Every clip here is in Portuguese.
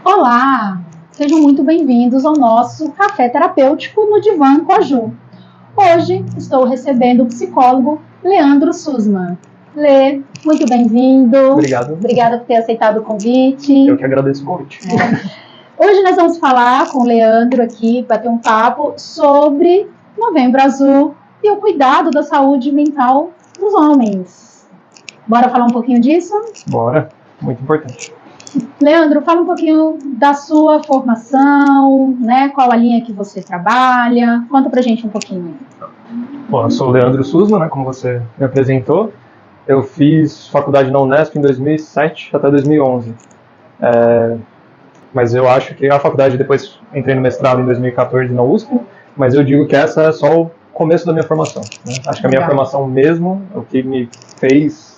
Olá, sejam muito bem-vindos ao nosso Café Terapêutico no Divã com a Ju. Hoje estou recebendo o psicólogo Leandro Sussman. Lê, muito bem-vindo. Obrigado. Obrigada por ter aceitado o convite. Eu que agradeço o convite. Hoje nós vamos falar com o Leandro aqui, bater um papo sobre Novembro Azul e o cuidado da saúde mental dos homens. Bora falar um pouquinho disso? Bora, muito importante. Leandro, fala um pouquinho da sua formação, né? Qual a linha que você trabalha? Conta pra gente um pouquinho. Bom, eu sou o Leandro Sussman, né, como você me apresentou. Eu fiz faculdade na Unesp em 2007 até 2011. Mas eu acho que a faculdade, depois entrei no mestrado em 2014 na USP, mas eu digo que essa é só o começo da minha formação, né? Acho que a minha formação mesmo, o que me fez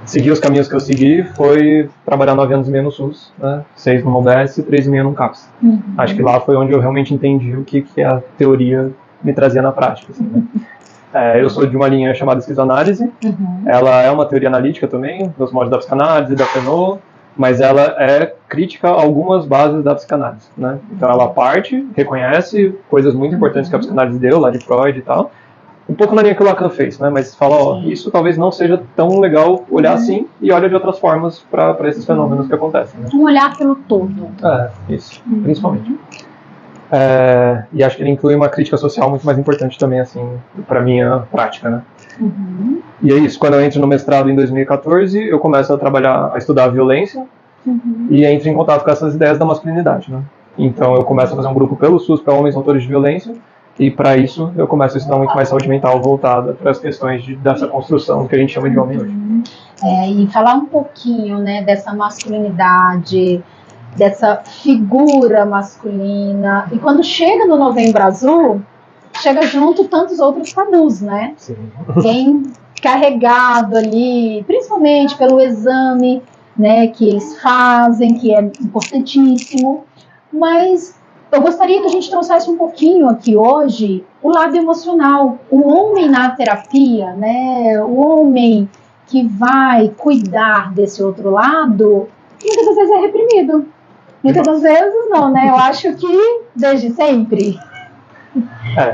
seguir os caminhos que eu segui foi trabalhar 9 anos e meio no SUS, né? 6 no UBS e 3,5 no CAPS. Acho que lá foi onde eu realmente entendi o que a teoria me trazia na prática. Assim, né? Eu sou de uma linha chamada esquizoanálise. Ela é uma teoria analítica também, dos moldes da psicanálise, da Fenô, mas ela é crítica a algumas bases da psicanálise, né? Então ela parte, reconhece coisas muito importantes que a psicanálise deu, lá de Freud e tal, um pouco na linha que o Lacan fez, né? Mas fala, ó, isso talvez não seja tão legal olhar assim, e olha de outras formas para esses fenômenos que acontecem, né? Um olhar pelo todo. Isso, principalmente. E acho que ele inclui uma crítica social muito mais importante também, assim, para minha prática, né? E é isso, quando eu entro no mestrado em 2014, eu começo a trabalhar, a estudar a violência e entro em contato com essas ideias da masculinidade, né? Então eu começo a fazer um grupo pelo SUS para homens autores de violência, e para isso eu começo a estudar muito mais saúde mental voltada para as questões dessa construção que a gente chama de homem hoje. E falar um pouquinho, né, dessa masculinidade, dessa figura masculina. E quando chega no Novembro Azul, chega junto tantos outros tabus, né? Sim. Vem carregado ali, principalmente pelo exame, né, que eles fazem, que é importantíssimo. Mas eu gostaria que a gente trouxesse um pouquinho aqui hoje o lado emocional. O homem na terapia, né, o homem que vai cuidar desse outro lado, muitas das vezes é reprimido. Muitas das vezes não, né? Eu acho que desde sempre.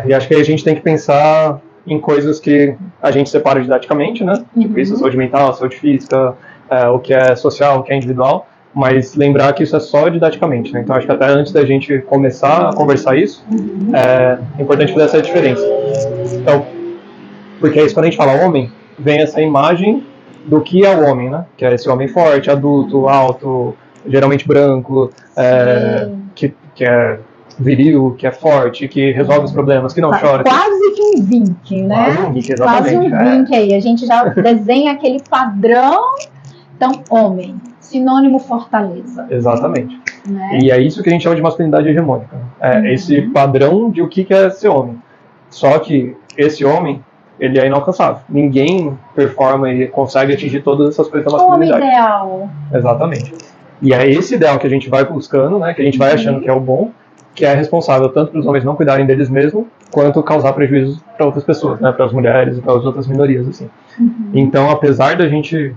E acho que aí a gente tem que pensar em coisas que a gente separa didaticamente, né? Tipo isso, saúde mental, saúde física, o que é social, o que é individual, mas lembrar que isso é só didaticamente, né? Então acho que até antes da gente começar a conversar isso, é importante fazer essa diferença. Então, porque isso, quando a gente fala homem, vem essa imagem do que é o homem, né? Que é esse homem forte, adulto, alto, geralmente branco, que é viril, que é forte, que resolve os problemas, que não chora. Quase que um Vink, né? Quase um Vink, exatamente. Quase um Vink aí. A gente já desenha aquele padrão. Então, homem, sinônimo fortaleza. Exatamente. Né? E é isso que a gente chama de masculinidade hegemônica. Esse padrão de o que é ser homem. Só que esse homem, ele é inalcançável. Ninguém performa e consegue atingir todas essas coisas da masculinidade. Homem ideal. Exatamente. E é esse ideal que a gente vai buscando, né, que a gente vai achando que é o bom, que é responsável tanto para os homens não cuidarem deles mesmos, quanto causar prejuízos para outras pessoas, né, para as mulheres e para as outras minorias, assim. Então, apesar da gente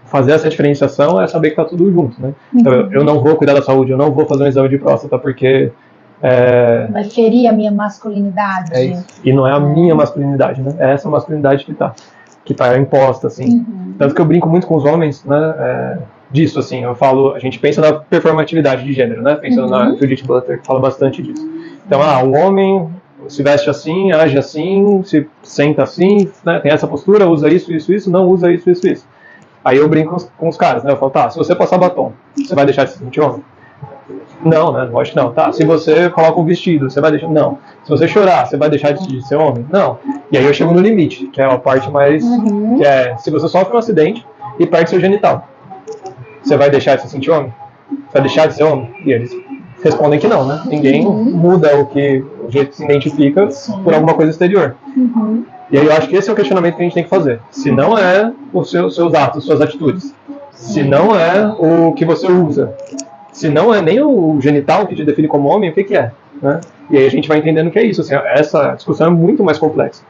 fazer essa diferenciação, é saber que está tudo junto, né? Então, eu não vou cuidar da saúde, eu não vou fazer um exame de próstata porque vai ferir a minha masculinidade. É isso. E não é a minha masculinidade, né? É essa masculinidade que tá imposta, assim. Tanto que eu brinco muito com os homens, né? Disso, assim, eu falo, a gente pensa na performatividade de gênero, né? Pensando na Judith Butler, que fala bastante disso. Então, o homem se veste assim, age assim, se senta assim, né? Tem essa postura, usa isso, não usa isso. Aí eu brinco com os caras, né? Eu falo, se você passar batom, você vai deixar de se sentir homem? Não, né? Lógico que não. Se você coloca um vestido, você vai deixar... Não. Se você chorar, você vai deixar de ser homem? Não. E aí eu chego no limite, que é a parte mais... que é, se você sofre um acidente e perde seu genital, você vai deixar de se sentir homem? Você vai deixar de ser homem? E eles respondem que não, né? Ninguém muda o jeito que se identifica por alguma coisa exterior. E aí eu acho que esse é o questionamento que a gente tem que fazer. Se não é os seus atos, suas atitudes. Se não é o que você usa. Se não é nem o genital que te define como homem, o que é? Né? E aí a gente vai entendendo que é isso. Assim, essa discussão é muito mais complexa.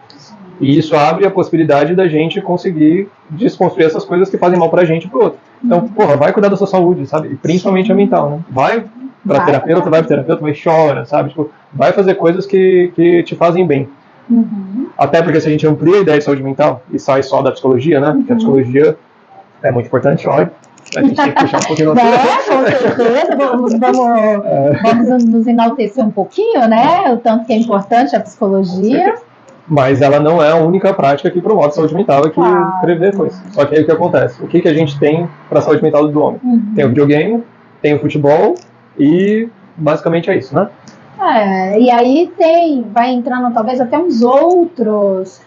E isso abre a possibilidade da gente conseguir desconstruir essas coisas que fazem mal pra gente e pro outro. Então, porra, vai cuidar da sua saúde, sabe? E principalmente a mental, né? Vai pra terapeuta, vai chora, sabe? Tipo, vai fazer coisas que te fazem bem. Até porque se a gente amplia a ideia de saúde mental e sai só da psicologia, né? Porque a psicologia é muito importante, olha. A gente tem que puxar um pouquinho no com certeza, vamos nos enaltecer um pouquinho, né? O tanto que é importante a psicologia. Mas ela não é a única prática que promove saúde mental e que prevê coisas. Só que aí o que acontece? O que a gente tem para a saúde mental do homem? Tem o videogame, tem o futebol e basicamente é isso, né? E aí vai entrando talvez até uns outros,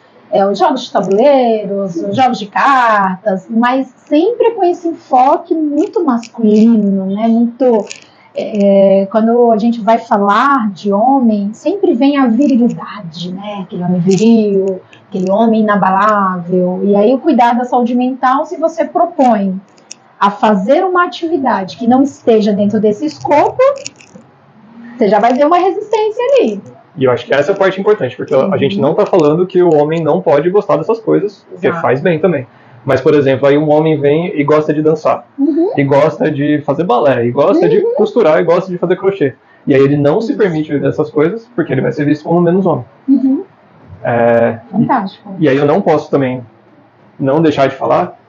os jogos de tabuleiros, os jogos de cartas, mas sempre com esse enfoque muito masculino, né? Muito, quando a gente vai falar de homem, sempre vem a virilidade, né? Aquele homem viril, aquele homem inabalável. E aí o cuidado da saúde mental, se você propõe a fazer uma atividade que não esteja dentro desse escopo, você já vai ver uma resistência ali. E eu acho que essa é a parte importante, porque a gente não está falando que o homem não pode gostar dessas coisas, porque faz bem também. Mas, por exemplo, aí um homem vem e gosta de dançar, e gosta de fazer balé, e gosta de costurar, e gosta de fazer crochê. E aí ele não se permite viver essas coisas, porque ele vai ser visto como menos homem. Fantástico. E aí eu não posso também não deixar de falar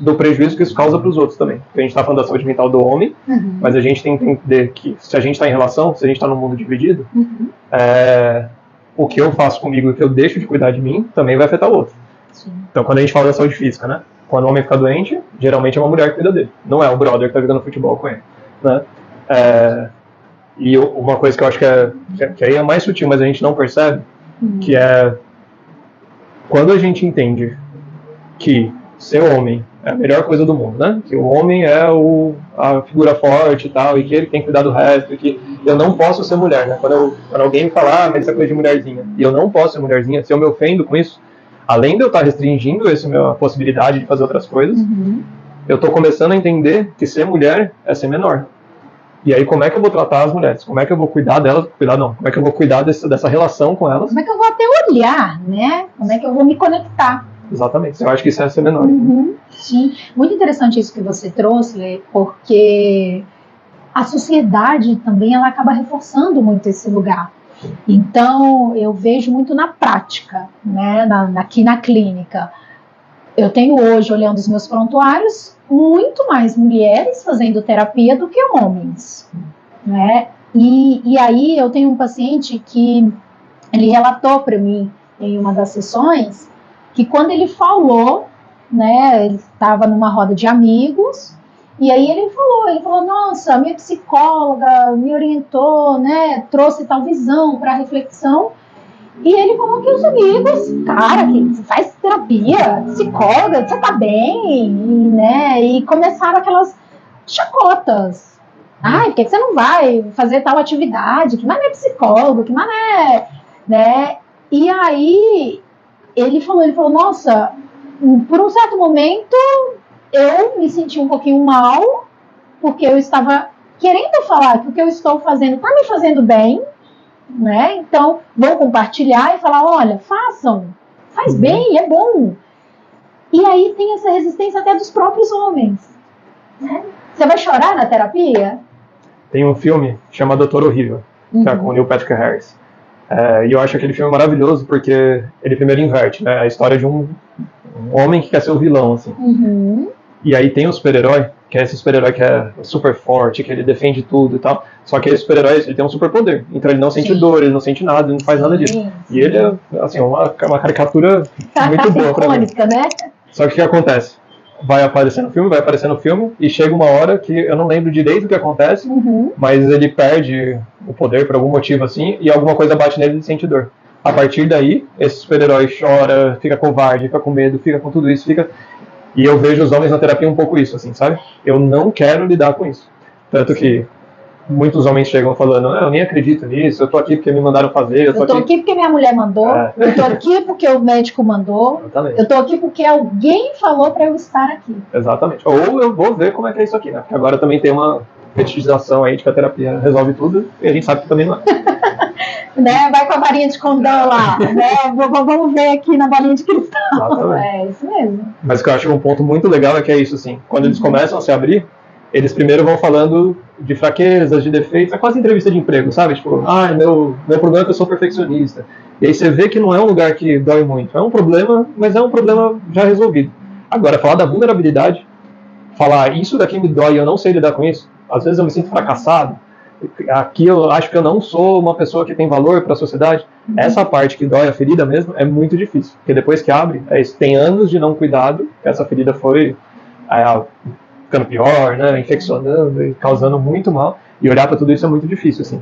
do prejuízo que isso causa para os outros também. Porque a gente está falando da saúde mental do homem, mas a gente tem que entender que se a gente está em relação, se a gente está num mundo dividido, o que eu faço comigo e o que eu deixo de cuidar de mim também vai afetar o outro. Sim. Então, quando a gente fala da saúde física, né? Quando o homem fica doente, geralmente é uma mulher que cuida dele. Não é o brother que está jogando futebol com ele. Né? E uma coisa que eu acho que aí é mais sutil, mas a gente não percebe, que é quando a gente entende que ser homem é a melhor coisa do mundo, né? Que o homem é a figura forte e tal, e que ele tem que cuidar do resto, e que eu não posso ser mulher, né? Quando alguém me fala, mas isso é coisa de mulherzinha, e eu não posso ser mulherzinha, se eu me ofendo com isso, além de eu estar restringindo a possibilidade de fazer outras coisas, eu estou começando a entender que ser mulher é ser menor. E aí, como é que eu vou tratar as mulheres? Como é que eu vou cuidar delas? Como é que eu vou cuidar dessa relação com elas? Como é que eu vou até olhar, né? Como é que eu vou me conectar? Exatamente, eu acho que isso é ser menor. Sim, muito interessante isso que você trouxe, Lê, porque a sociedade também ela acaba reforçando muito esse lugar. Então, eu vejo muito na prática, né? Aqui na clínica. Eu tenho hoje, olhando os meus prontuários, muito mais mulheres fazendo terapia do que homens, né? E aí eu tenho um paciente que ele relatou para mim em uma das sessões que quando ele falou, né, ele estava numa roda de amigos, e aí ele falou, nossa, minha psicóloga me orientou, né, trouxe tal visão para reflexão, e ele falou que os amigos, cara, que você faz terapia, psicóloga, você tá bem, né, e começaram aquelas chacotas. Ai, por que você não vai fazer tal atividade? Que mais é psicólogo, que mais é, né, e aí ele falou, nossa, por um certo momento eu me senti um pouquinho mal, porque eu estava querendo falar que o que eu estou fazendo está me fazendo bem, né? Então, vou compartilhar e falar, olha, faz bem, é bom. E aí tem essa resistência até dos próprios homens. Né? Você vai chorar na terapia? Tem um filme que chama Doutor Horrível, que é com o Neil Patrick Harris. E eu acho aquele filme maravilhoso porque ele primeiro inverte, né? A história de um homem que quer ser o vilão, assim. E aí tem o super-herói, que é esse super-herói que é super forte, que ele defende tudo e tal. Só que esse super-herói, ele tem um superpoder. Então ele não sente dor, ele não sente nada, ele não faz nada disso. E ele é, assim, uma caricatura muito boa pra mim. Né? Só que o que acontece? Vai aparecer no filme, e chega uma hora que eu não lembro direito o que acontece, mas ele perde o poder por algum motivo assim, e alguma coisa bate nele e ele sente dor. A partir daí, esse super-herói chora, fica covarde, fica com medo, fica com tudo isso, E eu vejo os homens na terapia um pouco isso, assim, sabe? Eu não quero lidar com isso. Tanto que muitos homens chegam falando, eu nem acredito nisso, eu tô aqui porque me mandaram fazer. Eu tô aqui porque minha mulher mandou, eu tô aqui porque o médico mandou, exatamente. Eu tô aqui porque alguém falou para eu estar aqui. Exatamente. Ou eu vou ver como é que é isso aqui, né? Porque agora também tem uma fetichização aí de que a terapia resolve tudo, e a gente sabe que também não é. Né? Vai com a varinha de condão lá, né? Vamos ver aqui na bolinha de cristal. Exatamente. É isso mesmo. Mas o que eu acho um ponto muito legal é que é isso, assim, quando eles começam a se abrir, eles primeiro vão falando de fraquezas, de defeitos, é quase entrevista de emprego, sabe? Tipo, meu problema é que eu sou perfeccionista. E aí você vê que não é um lugar que dói muito, é um problema, mas é um problema já resolvido. Agora, falar da vulnerabilidade, falar isso daqui me dói e eu não sei lidar com isso, às vezes eu me sinto fracassado, aqui eu acho que eu não sou uma pessoa que tem valor para a sociedade, essa parte que dói a ferida mesmo é muito difícil, porque depois que abre, tem anos de não cuidado, essa ferida foi ficando pior, né, infeccionando e causando muito mal, e olhar para tudo isso é muito difícil, assim.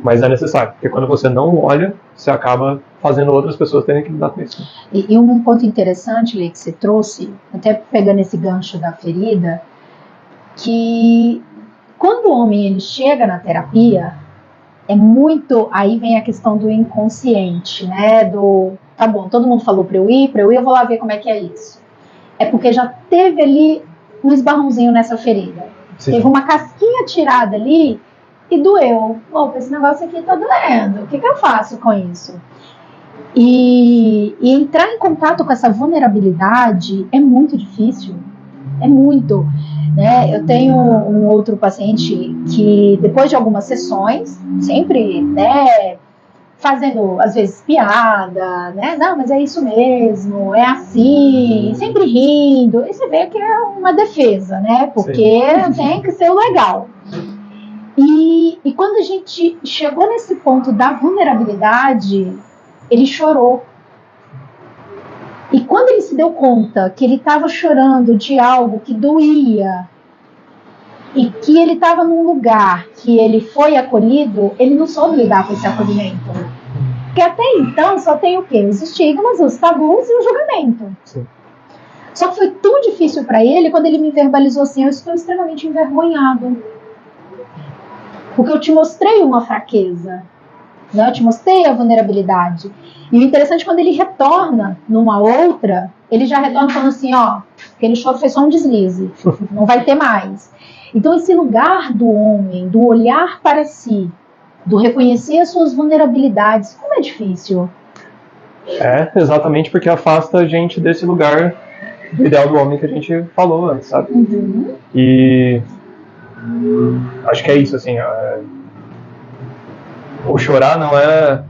Mas é necessário, porque quando você não olha, você acaba fazendo outras pessoas terem que lidar com isso. E um ponto interessante, Lê, que você trouxe, até pegando esse gancho da ferida, que quando o homem ele chega na terapia, é muito, aí vem a questão do inconsciente, né, tá bom, todo mundo falou para eu ir, eu vou lá ver como é que é isso. É porque já teve ali um esbarrãozinho nessa ferida. Sim. Teve uma casquinha tirada ali e doeu. Opa, esse negócio aqui tá doendo. O que eu faço com isso? E entrar em contato com essa vulnerabilidade é muito difícil. É muito. Né? Eu tenho um outro paciente que, depois de algumas sessões, sempre, né, fazendo, às vezes, piada, né? Não, mas é isso mesmo, é assim, sempre rindo. E você vê que é uma defesa, né? Porque tem que ser o legal. E quando a gente chegou nesse ponto da vulnerabilidade, ele chorou. E quando ele se deu conta que ele estava chorando de algo que doía, e que ele estava num lugar que ele foi acolhido, ele não soube lidar com esse acolhimento. Porque até então só tem o quê? Os estigmas, os tabus e o julgamento. Sim. Só que foi tão difícil para ele quando ele me verbalizou assim: eu estou extremamente envergonhado. Porque eu te mostrei uma fraqueza, né? Eu te mostrei a vulnerabilidade. E o interessante é quando ele retorna numa outra, ele já retorna falando assim: ó, aquele choro foi só um deslize, não vai ter mais. Então esse lugar do homem, do olhar para si, do reconhecer as suas vulnerabilidades, como é difícil. É, exatamente porque afasta a gente desse lugar do ideal do homem que a gente falou antes, sabe? E acho que é isso, assim, o chorar não é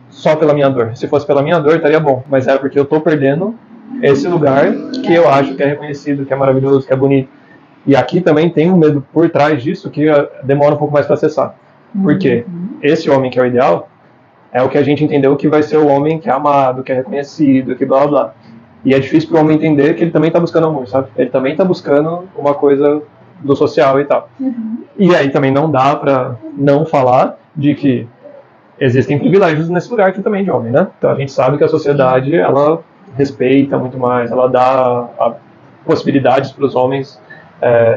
só pela minha dor. Se fosse pela minha dor, estaria bom, mas é porque eu tô perdendo esse lugar que eu acho que é reconhecido, que é maravilhoso, que é bonito. E aqui também tem um medo por trás disso que demora um pouco mais para acessar. Porque esse homem que é o ideal é o que a gente entendeu que vai ser o homem que é amado, que é reconhecido, que blá blá blá. E é difícil para o homem entender que ele também está buscando amor, sabe? Ele também está buscando uma coisa do social e tal. E aí também não dá para não falar de que existem privilégios nesse lugar aqui também de homem, né? Então a gente sabe que a sociedade, ela respeita muito mais, ela dá possibilidades para os homens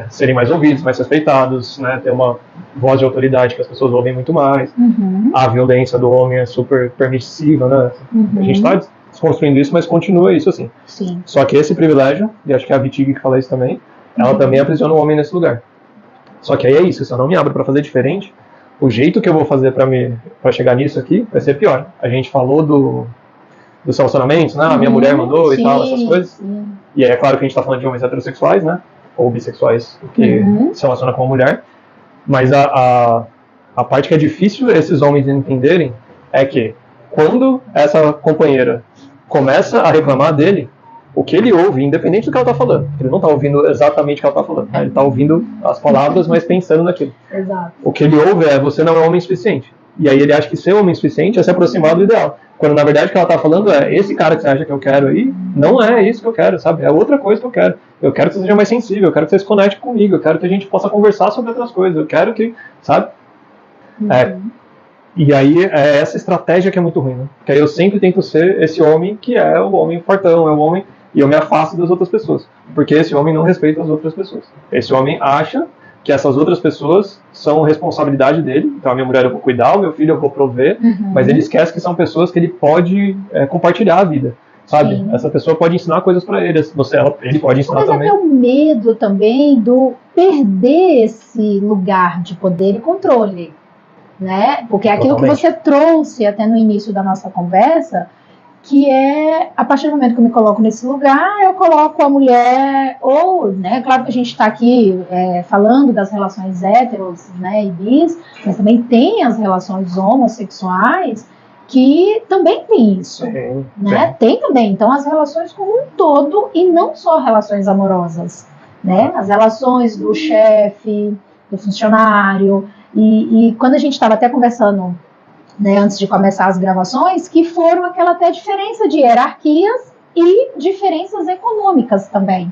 serem mais ouvidos, mais respeitados, né? Ter uma voz de autoridade que as pessoas ouvem muito mais. A violência do homem é super permissiva, né? A gente está desconstruindo isso, mas continua isso assim. Sim. Só que esse privilégio, e acho que é a Wittig que fala isso também, ela também aprisiona o homem nesse lugar. Só que aí é isso, se eu não me abro para fazer diferente, o jeito que eu vou fazer para chegar nisso aqui vai ser pior. A gente falou dos relacionamentos, né? A minha mulher mandou e tal, essas coisas. E aí é claro que a gente está falando de homens heterossexuais, né? Ou bissexuais que se relacionam com a mulher. Mas a parte que é difícil esses homens entenderem é que quando essa companheira começa a reclamar dele, o que ele ouve, independente do que ela está falando, ele não está ouvindo exatamente o que ela está falando, ele está ouvindo as palavras, mas pensando naquilo. Exato. O que ele ouve é: você não é homem suficiente. E aí ele acha que ser homem suficiente é se aproximar do ideal. Quando na verdade o que ela está falando é: esse cara que você acha que eu quero aí, não é isso que eu quero, sabe? É outra coisa que eu quero. Eu quero que você seja mais sensível, eu quero que você se conecte comigo, eu quero que a gente possa conversar sobre outras coisas, eu quero que, sabe? E aí é essa estratégia que é muito ruim, né? Porque aí eu sempre tento ser esse homem que é o homem fortão, é o homem, e eu me afasto das outras pessoas. Porque esse homem não respeita as outras pessoas. Esse homem acha que essas outras pessoas são responsabilidade dele. Então a minha mulher eu vou cuidar, o meu filho eu vou prover, mas ele esquece que são pessoas que ele pode compartilhar a vida, sabe? Sim. Essa pessoa pode ensinar coisas para ele, ele pode ensinar também. Mas é o medo também do perder esse lugar de poder e controle, né? Porque é aquilo que você trouxe até no início da nossa conversa, que é, a partir do momento que eu me coloco nesse lugar, eu coloco a mulher, ou, né, claro que a gente está aqui falando das relações héteros, né, e bis, mas também tem as relações homossexuais, que também tem isso, né? Tem também, então, as relações como um todo, e não só relações amorosas, né? As relações do chefe, do funcionário, e quando a gente estava até conversando, né, antes de começar as gravações, que foram aquela até diferença de hierarquias e diferenças econômicas também,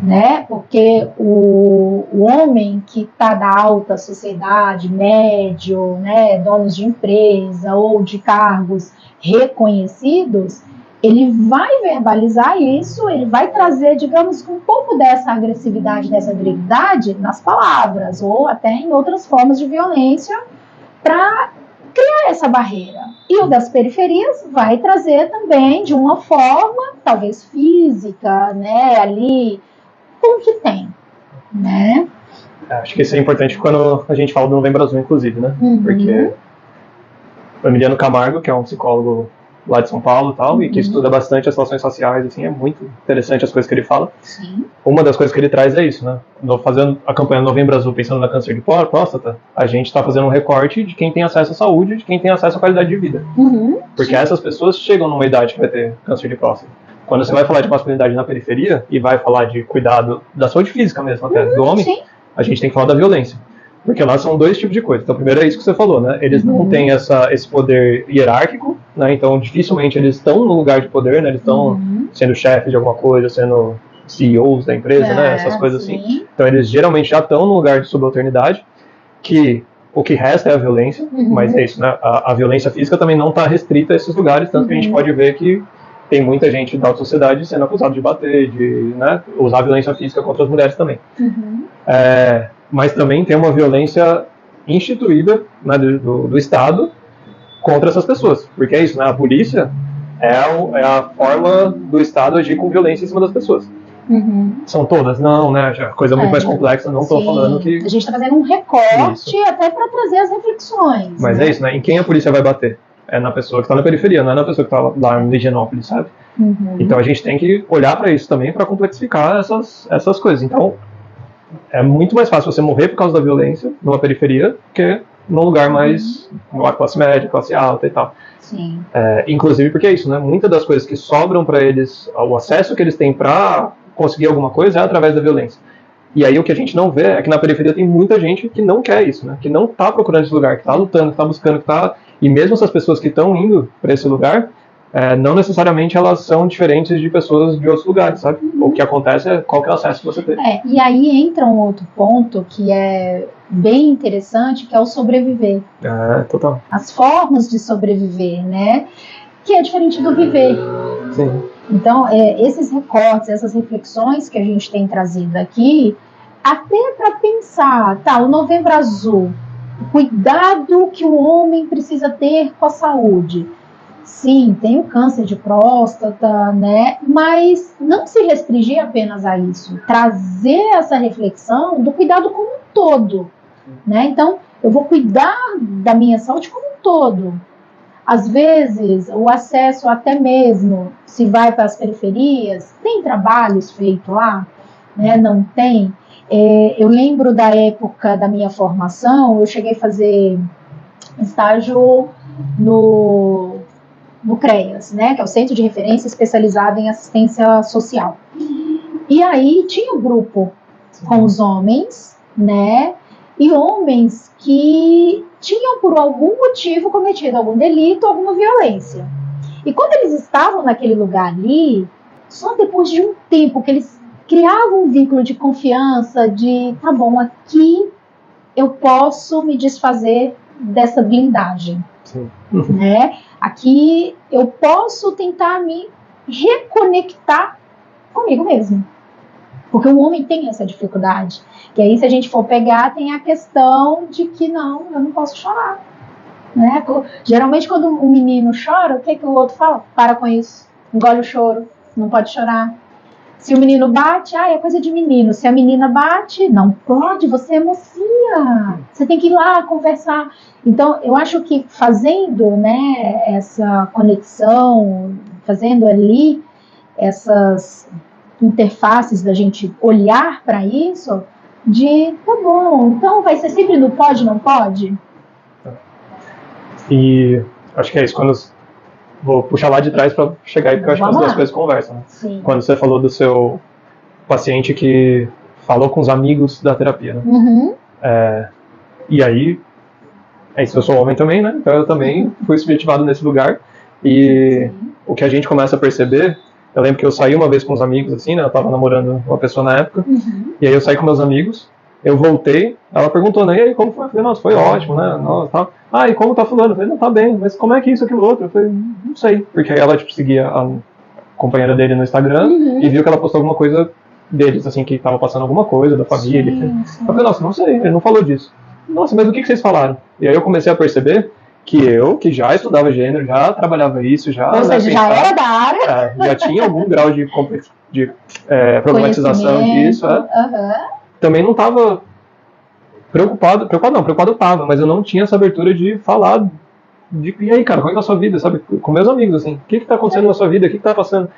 né? Porque o homem que está da alta sociedade, médio, né, donos de empresa ou de cargos reconhecidos, ele vai verbalizar isso, ele vai trazer, digamos, um pouco dessa agressividade, dessa virilidade nas palavras, ou até em outras formas de violência, para criar essa barreira. E o das periferias vai trazer também de uma forma, talvez física, né, ali, com o que tem, né? Acho que isso é importante quando a gente fala do Novembro Azul, inclusive, né? Porque o Emiliano Camargo, que é um psicólogo lá de São Paulo e tal, e que estuda bastante as relações sociais, assim, é muito interessante as coisas que ele fala. Sim. Uma das coisas que ele traz é isso, né? Fazendo a campanha Novembro Azul pensando na câncer de próstata, a gente está fazendo um recorte de quem tem acesso à saúde, de quem tem acesso à qualidade de vida. Porque essas pessoas chegam numa idade que vai ter câncer de próstata. Quando você vai falar de masculinidade na periferia, e vai falar de cuidado da saúde física mesmo, até do homem, a gente tem que falar da violência. Porque lá são dois tipos de coisa. Então, primeiro é isso que você falou, né? Eles não têm esse poder hierárquico, né? Então, dificilmente eles estão no lugar de poder, né? Eles estão sendo chefes de alguma coisa, sendo CEOs da empresa, né? Essas coisas assim. Então, eles geralmente já estão no lugar de subalternidade, que o que resta é a violência, mas é isso, né? A violência física também não está restrita a esses lugares, tanto que a gente pode ver que tem muita gente da alta sociedade sendo acusada de bater, de, né, usar violência física contra as mulheres também. Mas também tem uma violência instituída, né, do Estado contra essas pessoas. Porque é isso, né? A polícia é a forma do Estado agir com violência em cima das pessoas. São todas? Não, né? Já coisa muito mais complexa, não estou falando que... A gente está fazendo um recorte até para trazer as reflexões. Mas é isso, né? Em quem a polícia vai bater? É na pessoa que está na periferia, não é na pessoa que está lá em Higienópolis, sabe? Então a gente tem que olhar para isso também para complexificar essas coisas. Então é muito mais fácil você morrer por causa da violência numa periferia que num lugar mais numa classe média, classe alta e tal. Sim. Inclusive porque é isso, né? Muitas das coisas que sobram para eles, o acesso que eles têm para conseguir alguma coisa é através da violência. E aí o que a gente não vê é que na periferia tem muita gente que não quer isso, né? Que não está procurando esse lugar, que está lutando, que está buscando, que está... E mesmo essas pessoas que estão indo para esse lugar, não necessariamente elas são diferentes de pessoas de outros lugares, sabe? O que acontece é qual que é o acesso que você tem. E aí entra um outro ponto que é bem interessante, que é o sobreviver. Total. As formas de sobreviver, né? Que é diferente do viver. Sim. Então, esses recortes, essas reflexões que a gente tem trazido aqui, até para pensar, o Novembro Azul, o cuidado que o homem precisa ter com a saúde. Sim, tem o câncer de próstata, né? Mas não se restringir apenas a isso. Trazer essa reflexão do cuidado como um todo, né? Então, eu vou cuidar da minha saúde como um todo. Às vezes, o acesso até mesmo, se vai para as periferias, tem trabalhos feitos lá, né? Não tem. Eu lembro da época da minha formação, eu cheguei a fazer estágio no CREAS, né, que é o Centro de Referência Especializado em Assistência Social. E aí tinha um grupo com os homens, né, e homens que tinham por algum motivo cometido algum delito, alguma violência. E quando eles estavam naquele lugar ali, só depois de um tempo que eles criavam um vínculo de confiança, de, tá bom, aqui eu posso me desfazer dessa blindagem. Sim. Né? Aqui eu posso tentar me reconectar comigo mesmo. Porque o homem tem essa dificuldade. Que aí, se a gente for pegar, tem a questão de que não, eu não posso chorar. Né? Geralmente, quando um menino chora, o que o outro fala? Para com isso, engole o choro, não pode chorar. Se o menino bate, é coisa de menino. Se a menina bate, não pode, você é mocinha. Você tem que ir lá conversar. Então, eu acho que fazendo, né, essa conexão, fazendo ali essas interfaces da gente olhar para isso, tá bom, então vai ser sempre no pode, não pode? E acho que é isso, vou puxar lá de trás para chegar aí, porque eu acho que as duas coisas conversam. Né? Quando você falou do seu paciente que falou com os amigos da terapia, né? E aí, é isso, eu sou homem também, né? Então eu também fui subjetivado nesse lugar. E o que a gente começa a perceber, eu lembro que eu saí uma vez com os amigos, assim, né? Eu tava namorando uma pessoa na época, e aí eu saí com meus amigos, eu voltei, ela perguntou, né? E aí, como foi? Eu falei, nossa, foi ótimo, né? Nossa, tá. E como tá fulano? Eu falei, não, tá bem, mas como é que isso, aquilo, outro? Eu falei, não sei. Porque aí ela, seguia a companheira dele no Instagram e viu que ela postou alguma coisa deles, assim, que tava passando alguma coisa da família. Sim. Eu falei, nossa, não sei, ele não falou disso. Nossa, mas o que vocês falaram? E aí eu comecei a perceber que já estudava gênero, já trabalhava isso, ou seja, já era da área. Já tinha algum grau de problematização disso. Também não estava preocupado eu estava, mas eu não tinha essa abertura de falar e aí, cara, como é que é a sua vida, sabe? Com meus amigos, assim, o que está acontecendo na sua vida, o que está passando?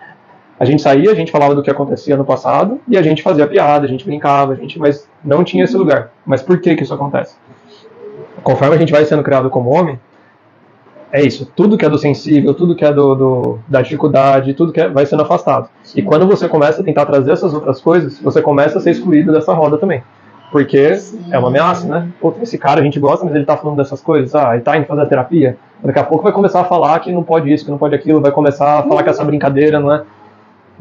A gente saía, a gente falava do que acontecia no passado e a gente fazia piada, a gente brincava, mas não tinha esse lugar. Mas por que isso acontece? Conforme a gente vai sendo criado como homem, é isso, tudo que é do sensível, tudo que é da dificuldade, tudo que vai sendo afastado. Sim. E quando você começa a tentar trazer essas outras coisas, você começa a ser excluído dessa roda também. Porque é uma ameaça, né? Pô, esse cara a gente gosta, mas ele tá falando dessas coisas. Ele tá indo fazer a terapia. Daqui a pouco vai começar a falar que não pode isso, que não pode aquilo, vai começar a falar que essa brincadeira não é...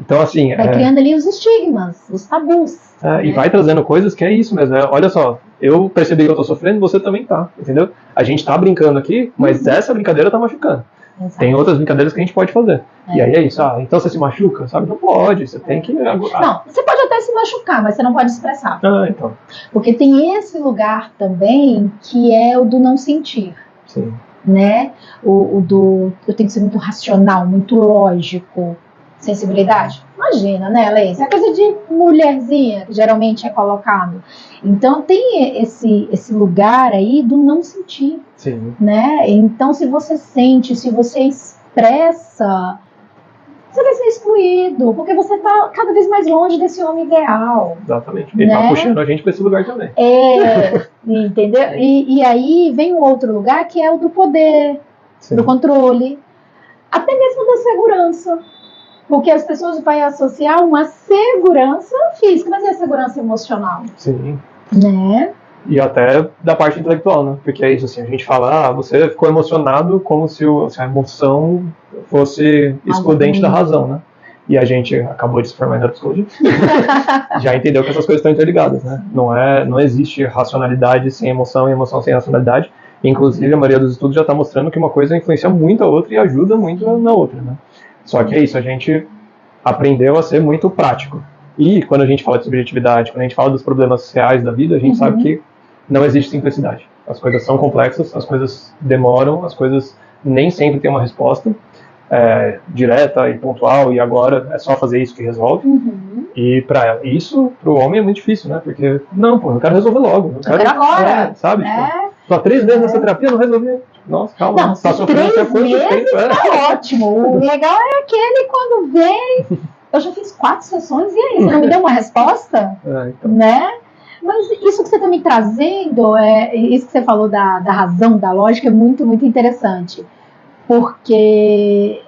Então, assim... Vai criando ali os estigmas, os tabus. Né? E vai trazendo coisas que é isso mesmo. Olha só, eu percebi que eu tô sofrendo, você também tá, entendeu? A gente tá brincando aqui, mas essa brincadeira tá machucando. Exato. Tem outras brincadeiras que a gente pode fazer. E aí é isso. Então você se machuca, sabe? Não pode, você tem que... Não, você pode até se machucar, mas você não pode expressar. Então. Porque tem esse lugar também que é o do não sentir. Sim. Né? Eu tenho que ser muito racional, muito lógico. Sensibilidade? Imagina, né, Leis? É coisa de mulherzinha que geralmente é colocado. Então tem esse lugar aí do não sentir. Sim. Né? Então se você sente, se você expressa, você vai ser excluído, porque você está cada vez mais longe desse homem ideal. Exatamente. Ele está puxando a gente para esse lugar também. Entendeu? E aí vem um outro lugar que é o do poder, sim, do controle, até mesmo da segurança. Porque as pessoas vão associar uma segurança física, mas é a segurança emocional. Sim. Né? E até da parte intelectual, né? Porque é isso, assim, a gente fala, você ficou emocionado como se a emoção fosse excludente da razão, né? E a gente acabou de se formar na psicologia. Já entendeu que essas coisas estão interligadas, né? Não existe racionalidade sem emoção e emoção sem racionalidade. Inclusive, a maioria dos estudos já está mostrando que uma coisa influencia muito a outra e ajuda muito na outra, né? Só que é isso, a gente aprendeu a ser muito prático. E quando a gente fala de subjetividade, quando a gente fala dos problemas reais da vida, a gente sabe que não existe simplicidade. As coisas são complexas, as coisas demoram, as coisas nem sempre têm uma resposta direta e pontual, e agora é só fazer isso que resolve. E isso, pro homem, é muito difícil, né? Porque, não, pô, eu quero resolver logo. Eu quero agora. Sabe? Tipo, tô há 3 meses nessa terapia, não resolvi. Nossa, calma. Não, tá sofrendo 3 meses tá ótimo. O legal é aquele quando vem... Eu já fiz 4 sessões e aí, você não me deu uma resposta? Então. Né? Mas isso que você está me trazendo, isso que você falou da razão, da lógica, é muito, muito interessante. Porque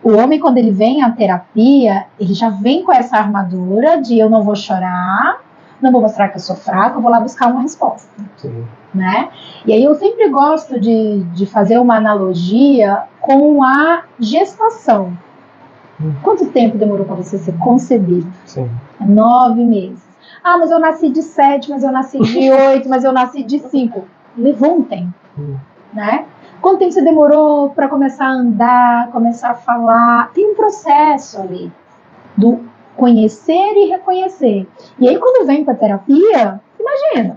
o homem, quando ele vem à terapia, ele já vem com essa armadura de eu não vou chorar, não vou mostrar que eu sou fraco, eu vou lá buscar uma resposta. Sim. Né? E aí eu sempre gosto de fazer uma analogia com a gestação. Quanto tempo demorou para você ser concebido? Sim. 9 meses. Mas eu nasci de 7, mas eu nasci de 8, mas eu nasci de 5. Levou um tempo. Né? Quanto tempo você demorou para começar a andar, começar a falar? Tem um processo ali do conhecer e reconhecer. E aí quando vem para terapia, imagina,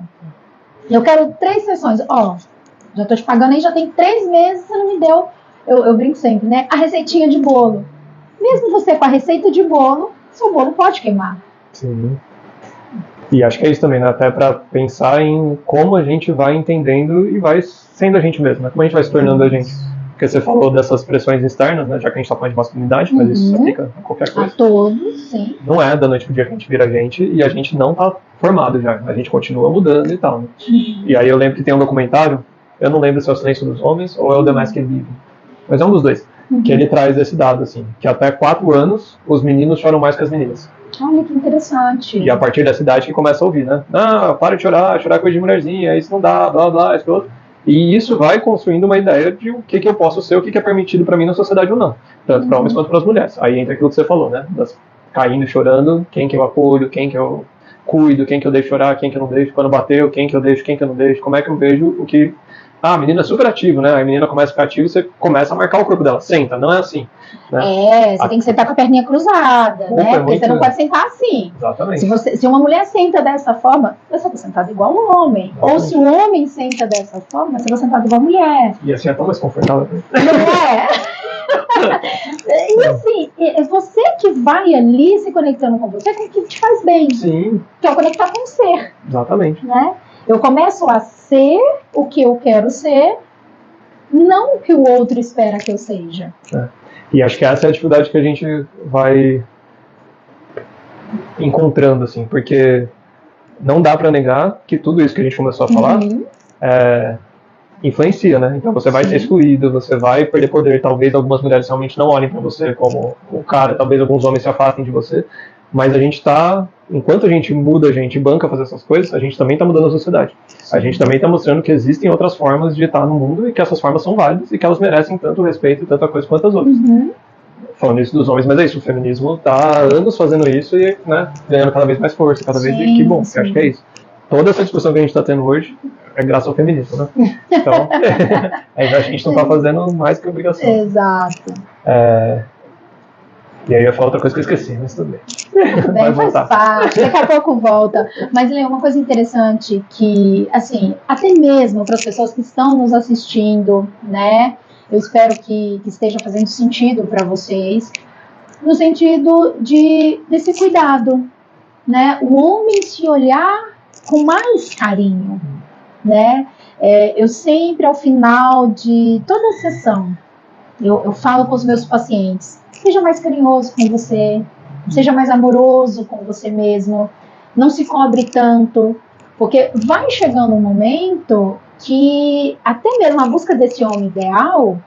eu quero 3 sessões. Já estou te pagando aí, já tem 3 meses, você não me deu, eu brinco sempre, né? A receitinha de bolo. Mesmo você com a receita de bolo, seu bolo pode queimar. Sim. E acho que é isso também, né? Até para pensar em como a gente vai entendendo e vai sendo a gente mesmo, né? Como a gente vai se tornando a gente. Porque você falou dessas pressões externas, né? Já que a gente está falando de masculinidade, mas isso se aplica a qualquer coisa. A todos, sim. Não é da noite pro dia que a gente vira a gente e a gente não tá formado já. A gente continua mudando e tal, né? E aí eu lembro que tem um documentário, eu não lembro se é o Silêncio dos Homens ou é o The Masked Living, mas é um dos dois, que ele traz esse dado, assim, que até 4 anos os meninos choram mais que as meninas. Olha que interessante. E a partir dessa idade que começa a ouvir, né? Ah, para de chorar é coisa de mulherzinha, isso não dá, blá blá, isso outro. E isso vai construindo uma ideia de o que eu posso ser, o que é permitido para mim na sociedade ou não. Tanto para homens quanto para as mulheres. Aí entra aquilo que você falou, né? Caindo e chorando, quem que eu apoio, quem que eu cuido, quem que eu deixo chorar, quem que eu não deixo, quando bateu, quem que eu deixo, quem que eu não deixo, como é que eu vejo o que... Ah, a menina é super ativa, né? A menina começa a ficar ativa e você começa a marcar o corpo dela. Senta, não é assim. Né? Você tem que sentar com a perninha cruzada, né? Porque você não pode sentar assim. Exatamente. Se uma mulher senta dessa forma, você está sentado igual um homem. Exatamente. Ou se um homem senta dessa forma, você está sentado igual a mulher. E assim é tão mais confortável. Não é? E assim, é você que vai ali se conectando com você, que te faz bem. Sim. Que é o conectar com o ser. Exatamente. Né? Eu começo a ser o que eu quero ser, não o que o outro espera que eu seja. E acho que essa é a dificuldade que a gente vai encontrando, assim, porque não dá para negar que tudo isso que a gente começou a falar influencia, né? Então você vai ser excluído, você vai perder poder, talvez algumas mulheres realmente não olhem para você como o cara, talvez alguns homens se afastem de você, mas a gente tá, enquanto a gente muda, a gente banca fazer essas coisas, a gente também está mudando a sociedade. A gente também está mostrando que existem outras formas de estar no mundo e que essas formas são válidas e que elas merecem tanto respeito e tanta coisa quanto as outras. Falando isso dos homens, mas é isso, o feminismo está há anos fazendo isso e, né, ganhando cada vez mais força, cada vez que bom, eu acho que é isso. Toda essa discussão que a gente está tendo hoje é graças ao feminismo, né? Então, a gente não está fazendo mais que obrigação. Exato. E aí eu ia falar outra coisa que eu esqueci, mas tudo bem. Tudo bem, faz parte, daqui a pouco volta. Mas, Lê, uma coisa interessante que, assim, até mesmo para as pessoas que estão nos assistindo, né? Eu espero que esteja fazendo sentido para vocês, no sentido desse cuidado, né? O homem se olhar com mais carinho, né? Eu sempre, ao final de toda a sessão, eu falo com os meus pacientes, seja mais carinhoso com você, seja mais amoroso com você mesmo, não se cobre tanto, porque vai chegando um momento que até mesmo a busca desse homem ideal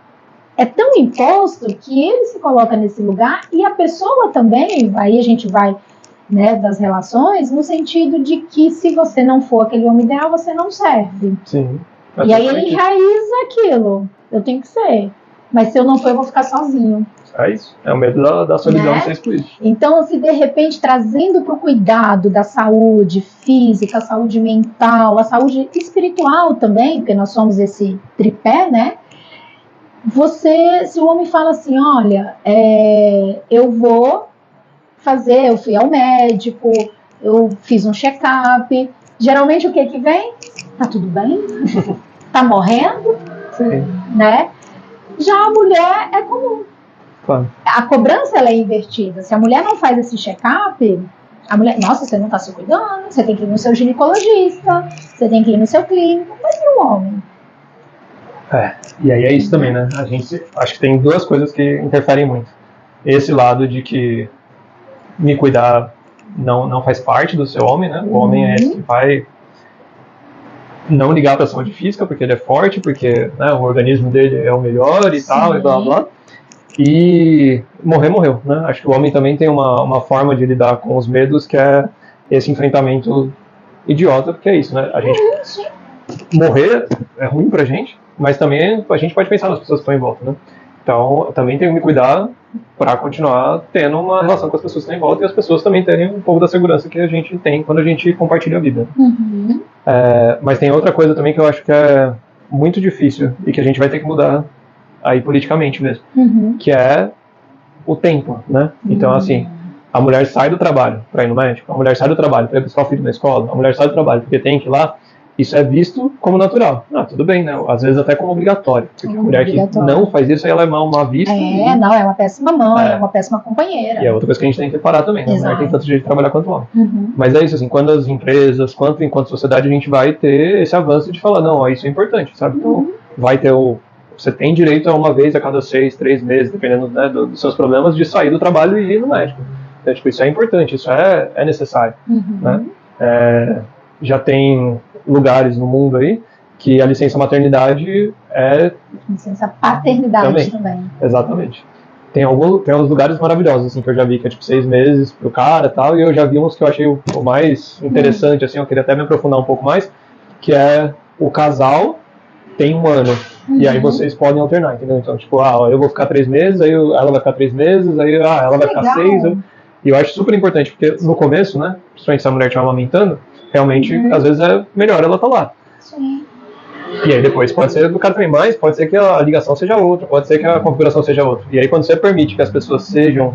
é tão imposto que ele se coloca nesse lugar e a pessoa também, aí a gente vai, né, das relações, no sentido de que se você não for aquele homem ideal, você não serve. Sim. E aí ele enraiza aquilo, eu tenho que ser, mas se eu não for, eu vou ficar sozinho. É isso, é o medo da solidão de ser excluído. Então, se de repente trazendo para o cuidado da saúde física, a saúde mental, a saúde espiritual também, porque nós somos esse tripé, né? Se o homem fala assim, olha, eu fui ao médico, eu fiz um check-up, geralmente o que vem? Tá tudo bem? Tá morrendo? Sim. Né? Já a mulher é comum. Claro. A cobrança ela é invertida. Se a mulher não faz esse check-up, a mulher, nossa, você não está se cuidando, você tem que ir no seu ginecologista, você tem que ir no seu clínico, mas e o homem? E aí é isso também, né? A gente acho que tem duas coisas que interferem muito. Esse lado de que me cuidar não faz parte do seu homem, né? O homem é esse que vai não ligar para a saúde física, porque ele é forte, porque, né, o organismo dele é o melhor e tal, e blá blá. E morreu, né? Acho que o homem também tem uma forma de lidar com os medos que é esse enfrentamento idiota, porque é isso, né? A gente morrer é ruim pra gente, mas também a gente pode pensar nas pessoas que estão em volta, né? Então, eu também tenho que me cuidar para continuar tendo uma relação com as pessoas que estão em volta e as pessoas também terem um pouco da segurança que a gente tem quando a gente compartilha a vida. Mas tem outra coisa também que eu acho que é muito difícil e que a gente vai ter que mudar aí politicamente mesmo, que é o tempo, né? Então, assim, a mulher sai do trabalho para ir no médico, a mulher sai do trabalho para ir buscar o filho na escola, a mulher sai do trabalho porque tem que ir lá, isso é visto como natural. Tudo bem, né? Às vezes até como obrigatório. Porque a mulher que não faz isso, ela é mal vista. Não, é uma péssima mãe, é uma péssima companheira. E é outra coisa que a gente tem que reparar também, né? A mulher tem tanto jeito de trabalhar quanto o homem. Mas é isso, assim, quando as empresas, enquanto sociedade, a gente vai ter esse avanço de falar, não, isso é importante, sabe? Então, vai ter você tem direito a uma vez a cada 6, 3 meses, dependendo, né, dos seus problemas, de sair do trabalho e ir no médico. Então, tipo, isso é importante, isso é necessário, né? Já tem lugares no mundo aí que a licença maternidade é... Licença paternidade também. Exatamente. Tem uns lugares maravilhosos, assim, que eu já vi, que é tipo 6 meses pro cara e tal, e eu já vi uns que eu achei o mais interessante, assim, eu queria até me aprofundar um pouco mais, que é o casal tem 1 ano, e aí vocês podem alternar, entendeu? Então, tipo, eu vou ficar 3 meses, aí ela vai ficar 3 meses, aí ela vai ficar 6, e eu acho super importante, porque no começo, né, principalmente se a mulher estiver amamentando, realmente, às vezes é melhor ela estar lá. Sim. E aí depois pode ser do cara também, mas pode ser que a ligação seja outra, pode ser que a configuração seja outra. E aí quando você permite que as pessoas sejam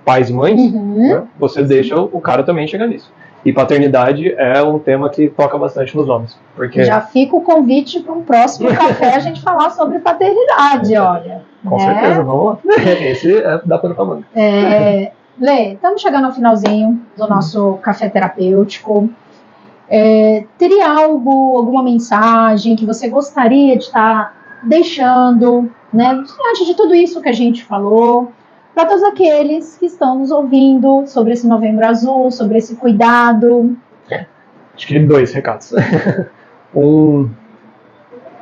pais e mães, né, você deixa o cara também chegar nisso. E paternidade é um tema que toca bastante nos homens. Porque... Já fica o convite para um próximo café a gente falar sobre paternidade, olha. Com certeza, vamos lá. Esse dá pano pra manga. Lê, estamos chegando ao finalzinho do nosso café terapêutico. Teria alguma mensagem que você gostaria de estar deixando, né, diante de tudo isso que a gente falou, para todos aqueles que estão nos ouvindo sobre esse Novembro Azul, sobre esse cuidado? Acho que 2 recados.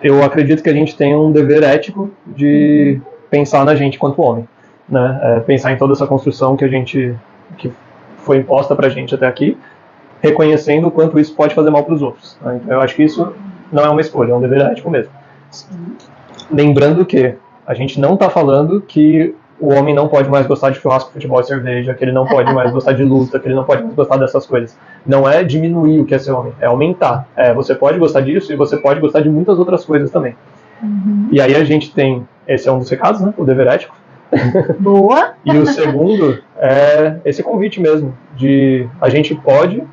Eu acredito que a gente tem um dever ético de pensar na gente quanto homem, né? Pensar em toda essa construção que foi imposta pra gente até aqui, reconhecendo o quanto isso pode fazer mal para os outros, né? Então eu acho que isso não é uma escolha, é um dever ético mesmo. Lembrando que a gente não está falando que o homem não pode mais gostar de churrasco, futebol e cerveja, que ele não pode mais gostar de luta, que ele não pode mais gostar dessas coisas. Não é diminuir o que é ser homem, é aumentar. Você pode gostar disso e você pode gostar de muitas outras coisas também. E aí a gente tem, esse é um dos recados, né, o dever ético. Boa! E o segundo é esse convite mesmo, de a gente pode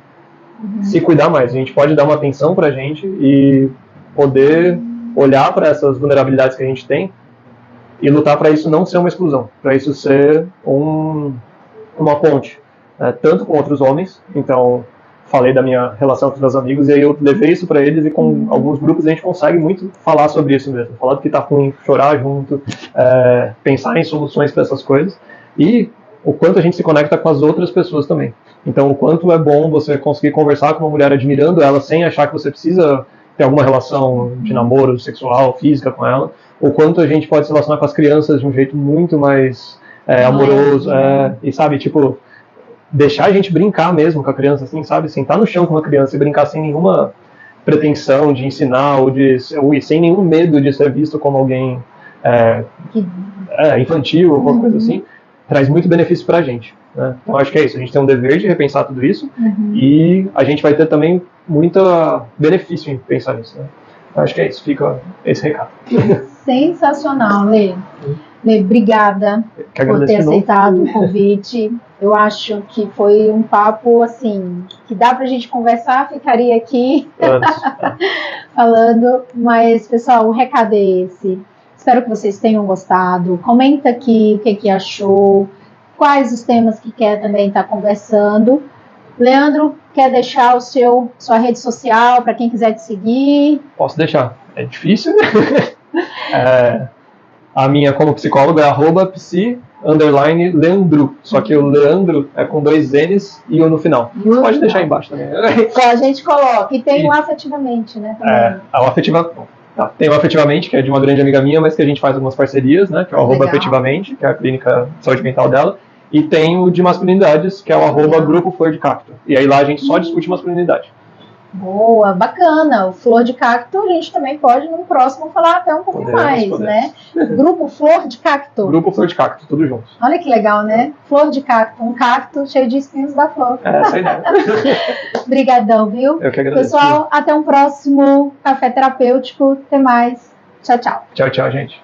se cuidar mais, a gente pode dar uma atenção pra gente e poder olhar para essas vulnerabilidades que a gente tem e lutar para isso não ser uma exclusão, para isso ser uma ponte, tanto com outros homens. Então, falei da minha relação com os meus amigos e aí eu levei isso para eles, e com alguns grupos a gente consegue muito falar sobre isso mesmo, falar do que tá ruim, chorar junto, pensar em soluções para essas coisas, e o quanto a gente se conecta com as outras pessoas também. Então, o quanto é bom você conseguir conversar com uma mulher admirando ela sem achar que você precisa ter alguma relação de namoro sexual, física com ela, o quanto a gente pode se relacionar com as crianças de um jeito muito mais amoroso, e sabe, tipo, deixar a gente brincar mesmo com a criança, assim, sabe, sentar no chão com uma criança e brincar sem nenhuma pretensão de ensinar ou sem nenhum medo de ser visto como alguém infantil ou alguma coisa assim, traz muito benefício pra gente, né? Então acho que é isso, a gente tem um dever de repensar tudo isso, e a gente vai ter também muito benefício em pensar nisso, né? Então acho que é isso, fica esse recado. Sensacional, Lê. Lê, obrigada por ter aceitado o convite. Eu acho que foi um papo, assim, que dá pra gente conversar, ficaria aqui falando, mas, pessoal, o recado é esse. Espero que vocês tenham gostado. Comenta aqui o que achou, quais os temas que quer também estar conversando. Leandro, quer deixar sua rede social para quem quiser te seguir? Posso deixar. É difícil. A minha como psicóloga é @psi_Leandro. Só que o Leandro é com 2 N's e o no final. Você pode deixar aí embaixo também. A gente coloca. E tem o Afetivamente, né? Tem o Afetivamente, que é de uma grande amiga minha, mas que a gente faz algumas parcerias, né? Que é o @Afetivamente, que é a clínica de saúde mental dela. E tem o de masculinidades, que é o @Grupo Flor de Cacto. E aí lá a gente só discute masculinidade. Boa, bacana. O Flor de Cacto a gente também pode, no próximo, falar até um pouquinho mais, né? Grupo Flor de Cacto. Grupo Flor de Cacto, tudo junto. Olha que legal, né? Flor de Cacto, um cacto cheio de espinhos da flor. Essa é a ideia. Obrigadão, viu? Eu que agradeço. Pessoal, até um próximo Café Terapêutico. Até mais. Tchau, tchau. Tchau, tchau, gente.